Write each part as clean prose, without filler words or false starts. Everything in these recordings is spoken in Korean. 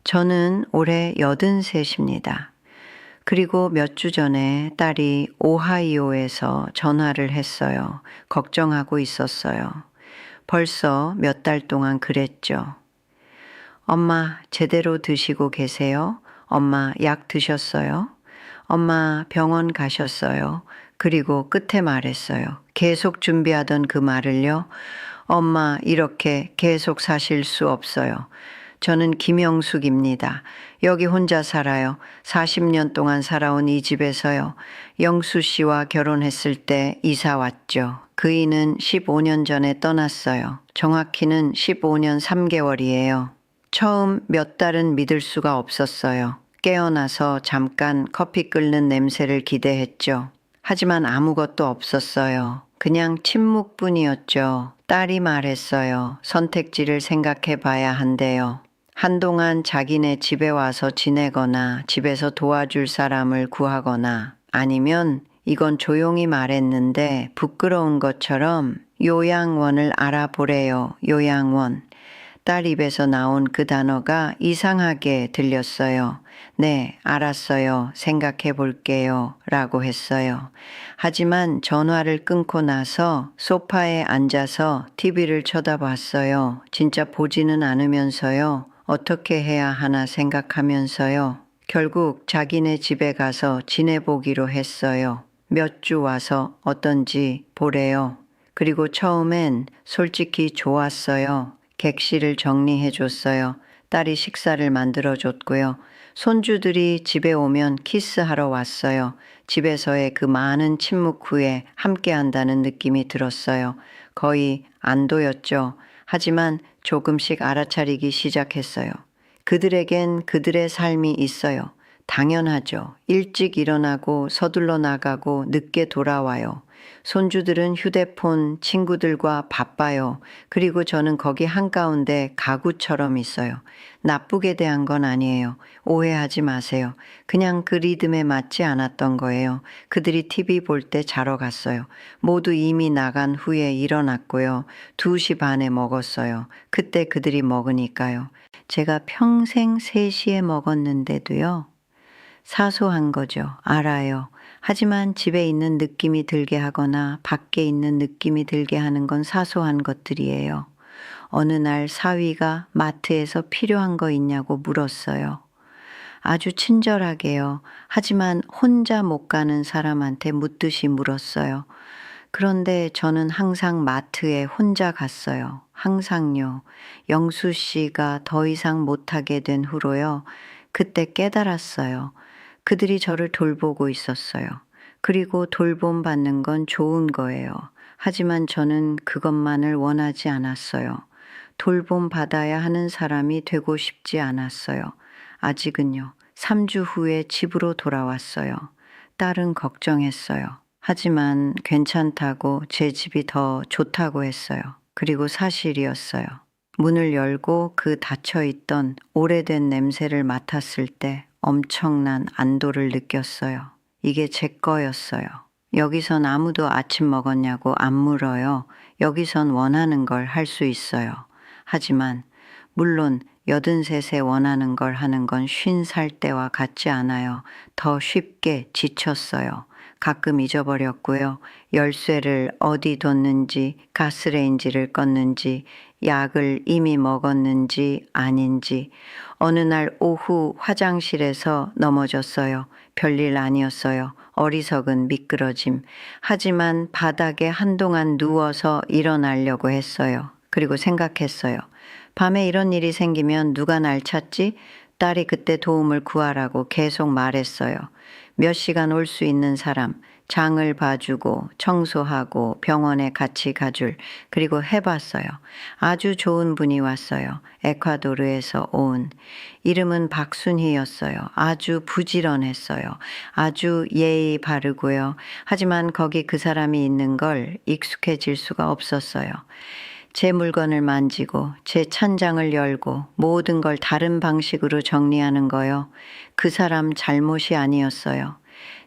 저는 올해 83입니다. 그리고 몇 주 전에 딸이 오하이오에서 전화를 했어요. 걱정하고 있었어요. 벌써 몇 달 동안 그랬죠. 엄마, 제대로 드시고 계세요? 엄마, 약 드셨어요? 엄마, 병원 가셨어요? 그리고 끝에 말했어요. 계속 준비하던 그 말을요. 엄마, 이렇게 계속 사실 수 없어요. 저는 김영숙입니다. 여기 혼자 살아요. 40년 동안 살아온 이 집에서요. 영수 씨와 결혼했을 때 이사 왔죠. 그이는 15년 전에 떠났어요. 정확히는 15년 3개월이에요. 처음 몇 달은 믿을 수가 없었어요. 깨어나서 잠깐 커피 끓는 냄새를 기대했죠. 하지만 아무것도 없었어요. 그냥 침묵뿐이었죠. 딸이 말했어요. 선택지를 생각해 봐야 한대요. 한동안 자기네 집에 와서 지내거나 집에서 도와줄 사람을 구하거나 아니면 이건 조용히 말했는데 부끄러운 것처럼 요양원을 알아보래요. 요양원. 딸 입에서 나온 그 단어가 이상하게 들렸어요. 네, 알았어요. 생각해 볼게요. 라고 했어요. 하지만 전화를 끊고 나서 소파에 앉아서 TV를 쳐다봤어요. 진짜 보지는 않으면서요. 어떻게 해야 하나 생각하면서요. 결국 자기네 집에 가서 지내보기로 했어요. 몇 주 와서 어떤지 보래요. 그리고 처음엔 솔직히 좋았어요. 객실을 정리해 줬어요. 딸이 식사를 만들어 줬고요. 손주들이 집에 오면 키스하러 왔어요. 집에서의 그 많은 침묵 후에 함께 한다는 느낌이 들었어요. 거의 안도였죠. 하지만 조금씩 알아차리기 시작했어요. 그들에겐 그들의 삶이 있어요. 당연하죠. 일찍 일어나고 서둘러 나가고 늦게 돌아와요. 손주들은 휴대폰, 친구들과 바빠요. 그리고 저는 거기 한가운데 가구처럼 있어요. 나쁘게 대한 건 아니에요. 오해하지 마세요. 그냥 그 리듬에 맞지 않았던 거예요. 그들이 TV 볼 때 자러 갔어요. 모두 이미 나간 후에 일어났고요. 2시 반에 먹었어요. 그때 그들이 먹으니까요. 제가 평생 3시에 먹었는데도요. 사소한 거죠. 알아요. 하지만 집에 있는 느낌이 들게 하거나 밖에 있는 느낌이 들게 하는 건 사소한 것들이에요. 어느 날 사위가 마트에서 필요한 거 있냐고 물었어요. 아주 친절하게요. 하지만 혼자 못 가는 사람한테 묻듯이 물었어요. 그런데 저는 항상 마트에 혼자 갔어요. 항상요. 영수 씨가 더 이상 못하게 된 후로요. 그때 깨달았어요. 그들이 저를 돌보고 있었어요. 그리고 돌봄 받는 건 좋은 거예요. 하지만 저는 그것만을 원하지 않았어요. 돌봄 받아야 하는 사람이 되고 싶지 않았어요. 아직은요. 3주 후에 집으로 돌아왔어요. 딸은 걱정했어요. 하지만 괜찮다고 제 집이 더 좋다고 했어요. 그리고 사실이었어요. 문을 열고 그 닫혀있던 오래된 냄새를 맡았을 때 엄청난 안도를 느꼈어요. 이게 제 거였어요. 여기선 아무도 아침 먹었냐고 안 물어요. 여기선 원하는 걸 할 수 있어요. 하지만 물론 83세 원하는 걸 하는 건 50살 때와 같지 않아요. 더 쉽게 지쳤어요. 가끔 잊어버렸고요. 열쇠를 어디 뒀는지, 가스레인지를 껐는지, 약을 이미 먹었는지 아닌지. 어느 날 오후 화장실에서 넘어졌어요. 별일 아니었어요. 어리석은 미끄러짐. 하지만 바닥에 한동안 누워서 일어나려고 했어요. 그리고 생각했어요. 밤에 이런 일이 생기면 누가 날 찾지? 딸이 그때 도움을 구하라고 계속 말했어요. 몇 시간 올 수 있는 사람, 장을 봐주고 청소하고 병원에 같이 가줄, 그리고 해봤어요. 아주 좋은 분이 왔어요. 에콰도르에서 온. 이름은 박순희였어요. 아주 부지런했어요. 아주 예의 바르고요. 하지만 거기 그 사람이 있는 걸 익숙해질 수가 없었어요. 제 물건을 만지고 제 찬장을 열고 모든 걸 다른 방식으로 정리하는 거요. 그 사람 잘못이 아니었어요.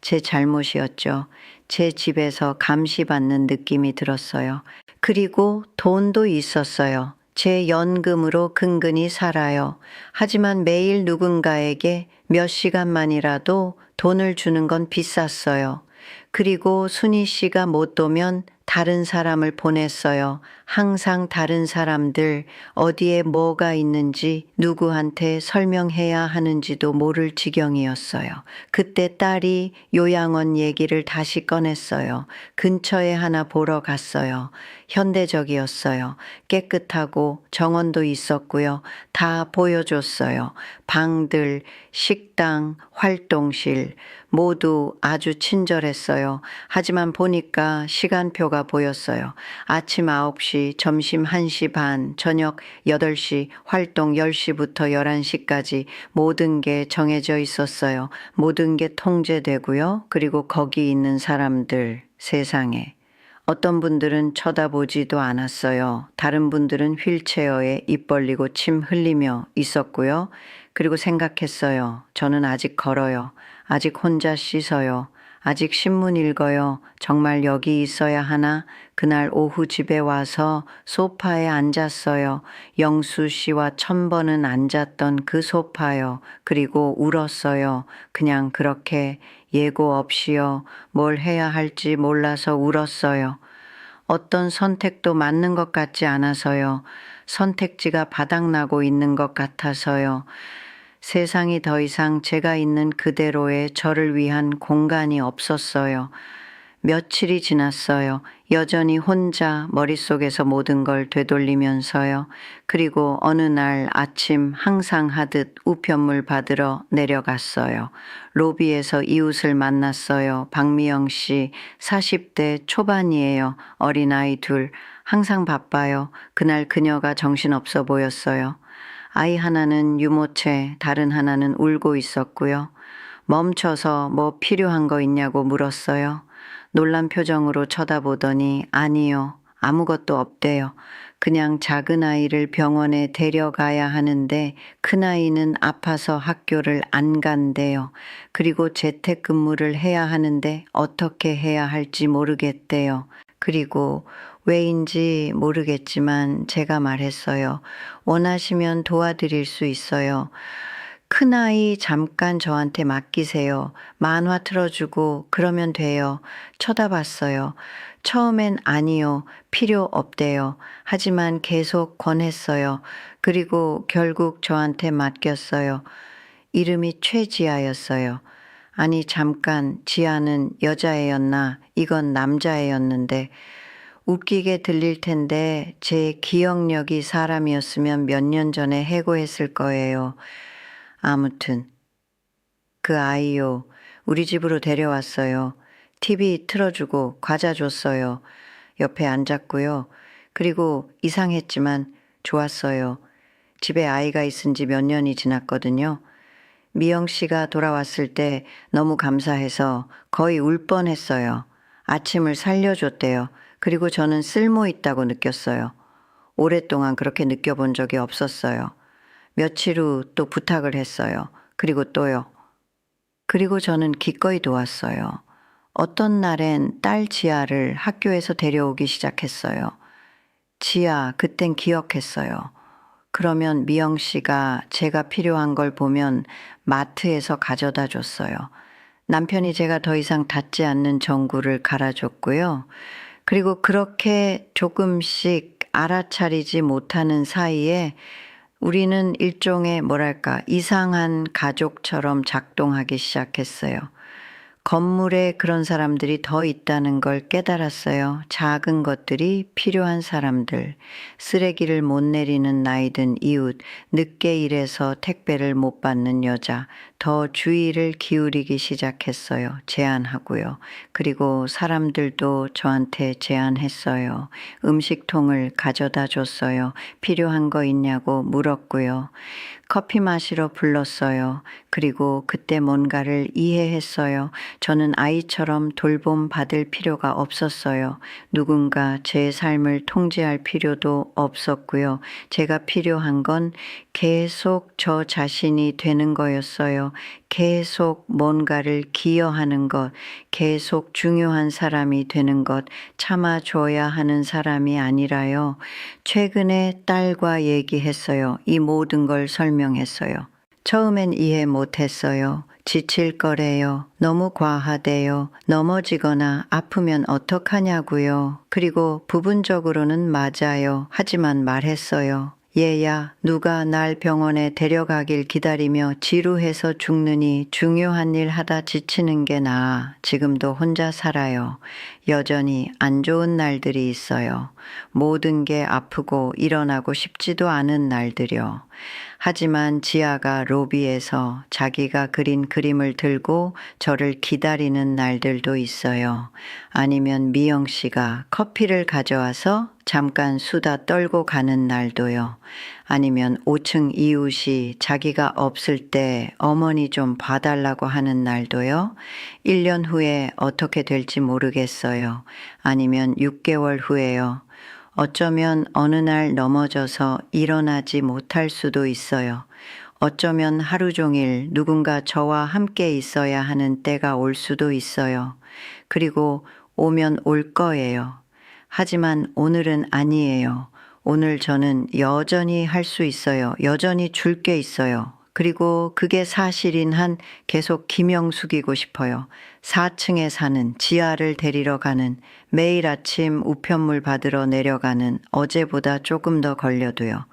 제 잘못이었죠. 제 집에서 감시받는 느낌이 들었어요. 그리고 돈도 있었어요. 제 연금으로 근근히 살아요. 하지만 매일 누군가에게 몇 시간만이라도 돈을 주는 건 비쌌어요. 그리고 순희 씨가 못 오면 다른 사람을 보냈어요. 항상 다른 사람들, 어디에 뭐가 있는지 누구한테 설명해야 하는지도 모를 지경이었어요. 그때 딸이 요양원 얘기를 다시 꺼냈어요. 근처에 하나 보러 갔어요. 현대적이었어요. 깨끗하고 정원도 있었고요. 다 보여줬어요. 방들, 식당, 활동실 모두 아주 친절했어요. 하지만 보니까 시간표가 보였어요. 아침 9시, 점심 1시 반, 저녁 8시, 활동 10시부터 11시까지 모든 게 정해져 있었어요. 모든 게 통제되고요. 그리고 거기 있는 사람들, 세상에. 어떤 분들은 쳐다보지도 않았어요. 다른 분들은 휠체어에 입 벌리고 침 흘리며 있었고요. 그리고 생각했어요. 저는 아직 걸어요. 아직 혼자 씻어요. 아직 신문 읽어요. 정말 여기 있어야 하나? 그날 오후 집에 와서 소파에 앉았어요. 영수 씨와 1000번은 앉았던 그 소파요. 그리고 울었어요. 그냥 그렇게 예고 없이요. 뭘 해야 할지 몰라서 울었어요. 어떤 선택도 맞는 것 같지 않아서요. 선택지가 바닥나고 있는 것 같아서요. 세상이 더 이상 제가 있는 그대로의 저를 위한 공간이 없었어요. 며칠이 지났어요. 여전히 혼자 머릿속에서 모든 걸 되돌리면서요. 그리고 어느 날 아침 항상 하듯 우편물 받으러 내려갔어요. 로비에서 이웃을 만났어요. 박미영 씨, 40대 초반이에요. 어린아이 둘. 항상 바빠요. 그날 그녀가 정신없어 보였어요. 아이 하나는 유모차, 다른 하나는 울고 있었고요. 멈춰서 뭐 필요한 거 있냐고 물었어요. 놀란 표정으로 쳐다보더니 아니요, 아무것도 없대요. 그냥 작은 아이를 병원에 데려가야 하는데 큰아이는 아파서 학교를 안 간대요. 그리고 재택근무를 해야 하는데 어떻게 해야 할지 모르겠대요. 그리고 왜인지 모르겠지만 제가 말했어요. 원하시면 도와드릴 수 있어요. 큰아이 잠깐 저한테 맡기세요. 만화 틀어주고 그러면 돼요. 쳐다봤어요. 처음엔 아니요. 필요 없대요. 하지만 계속 권했어요. 그리고 결국 저한테 맡겼어요. 이름이 최지아였어요. 아니 잠깐 지아는 여자애였나? 이건 남자애였는데 웃기게 들릴 텐데 제 기억력이 사람이었으면 몇 년 전에 해고했을 거예요. 아무튼 그 아이요. 우리 집으로 데려왔어요. TV 틀어주고 과자 줬어요. 옆에 앉았고요. 그리고 이상했지만 좋았어요. 집에 아이가 있은 지 몇 년이 지났거든요. 미영 씨가 돌아왔을 때 너무 감사해서 거의 울 뻔했어요. 아침을 살려줬대요. 그리고 저는 쓸모 있다고 느꼈어요. 오랫동안 그렇게 느껴본 적이 없었어요. 며칠 후 또 부탁을 했어요. 그리고 또요. 그리고 저는 기꺼이 도왔어요. 어떤 날엔 딸 지아를 학교에서 데려오기 시작했어요. 지아, 그땐 기억했어요. 그러면 미영 씨가 제가 필요한 걸 보면 마트에서 가져다 줬어요. 남편이 제가 더 이상 닿지 않는 전구를 갈아줬고요. 그리고 그렇게 조금씩 알아차리지 못하는 사이에 우리는 일종의 뭐랄까 이상한 가족처럼 작동하기 시작했어요. 건물에 그런 사람들이 더 있다는 걸 깨달았어요. 작은 것들이 필요한 사람들, 쓰레기를 못 내리는 나이든 이웃, 늦게 일해서 택배를 못 받는 여자, 더 주의를 기울이기 시작했어요. 제안하고요. 그리고 사람들도 저한테 제안했어요. 음식통을 가져다 줬어요. 필요한 거 있냐고 물었고요. 커피 마시러 불렀어요. 그리고 그때 뭔가를 이해했어요. 저는 아이처럼 돌봄 받을 필요가 없었어요. 누군가 제 삶을 통제할 필요도 없었고요. 제가 필요한 건 계속 저 자신이 되는 거였어요. 계속 뭔가를 기여하는 것, 계속 중요한 사람이 되는 것, 참아줘야 하는 사람이 아니라요. 최근에 딸과 얘기했어요. 이 모든 걸 설명했어요. 처음엔 이해 못했어요. 지칠 거래요. 너무 과하대요. 넘어지거나 아프면 어떡하냐고요. 그리고 부분적으로는 맞아요. 하지만 말했어요. 얘야, 누가 날 병원에 데려가길 기다리며 지루해서 죽느니 중요한 일 하다 지치는 게 나아. 지금도 혼자 살아요. 여전히 안 좋은 날들이 있어요. 모든 게 아프고 일어나고 싶지도 않은 날들이요. 하지만 지아가 로비에서 자기가 그린 그림을 들고 저를 기다리는 날들도 있어요. 아니면 미영 씨가 커피를 가져와서 잠깐 수다 떨고 가는 날도요. 아니면 5층 이웃이 자기가 없을 때 어머니 좀 봐달라고 하는 날도요. 1년 후에 어떻게 될지 모르겠어요. 아니면 6개월 후에요. 어쩌면 어느 날 넘어져서 일어나지 못할 수도 있어요. 어쩌면 하루 종일 누군가 저와 함께 있어야 하는 때가 올 수도 있어요. 그리고 오면 올 거예요. 하지만 오늘은 아니에요. 오늘 저는 여전히 할 수 있어요. 여전히 줄 게 있어요. 그리고 그게 사실인 한 계속 기명 숙이고 싶어요. 4층에 사는, 지하를 데리러 가는, 매일 아침 우편물 받으러 내려가는, 어제보다 조금 더 걸려도요.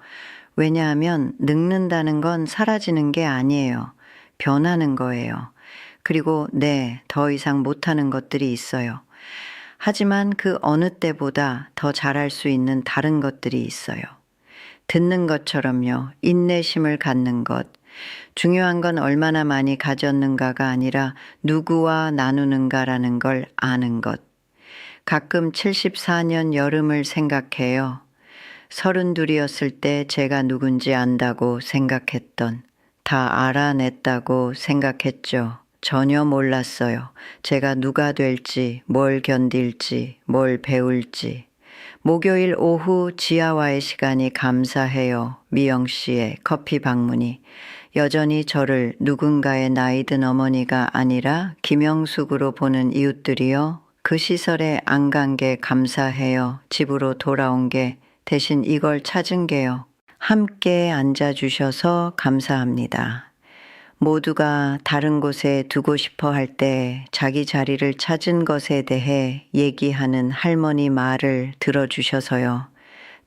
왜냐하면 늙는다는 건 사라지는 게 아니에요. 변하는 거예요. 그리고 더 이상 못하는 것들이 있어요. 하지만 그 어느 때보다 더 잘할 수 있는 다른 것들이 있어요. 듣는 것처럼요. 인내심을 갖는 것. 중요한 건 얼마나 많이 가졌는가가 아니라 누구와 나누는가라는 걸 아는 것. 가끔 74년 여름을 생각해요. 32이었을 때 제가 누군지 안다고 생각했던, 다 알아냈다고 생각했죠. 전혀 몰랐어요. 제가 누가 될지, 뭘 견딜지, 뭘 배울지. 목요일 오후 지아와의 시간이 감사해요. 미영 씨의 커피 방문이. 여전히 저를 누군가의 나이든 어머니가 아니라 김영숙으로 보는 이웃들이요. 그 시설에 안 간 게 감사해요. 집으로 돌아온 게, 대신 이걸 찾은 게요. 함께 앉아주셔서 감사합니다. 모두가 다른 곳에 두고 싶어 할 때 자기 자리를 찾은 것에 대해 얘기하는 할머니 말을 들어주셔서요.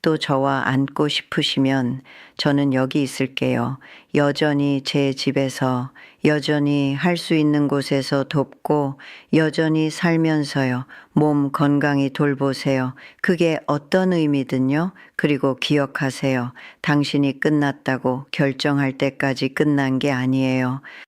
또 저와 앉고 싶으시면 저는 여기 있을게요. 여전히 제 집에서, 여전히 할 수 있는 곳에서 돕고, 여전히 살면서요. 몸 건강히 돌보세요. 그게 어떤 의미든요. 그리고 기억하세요. 당신이 끝났다고 결정할 때까지 끝난 게 아니에요.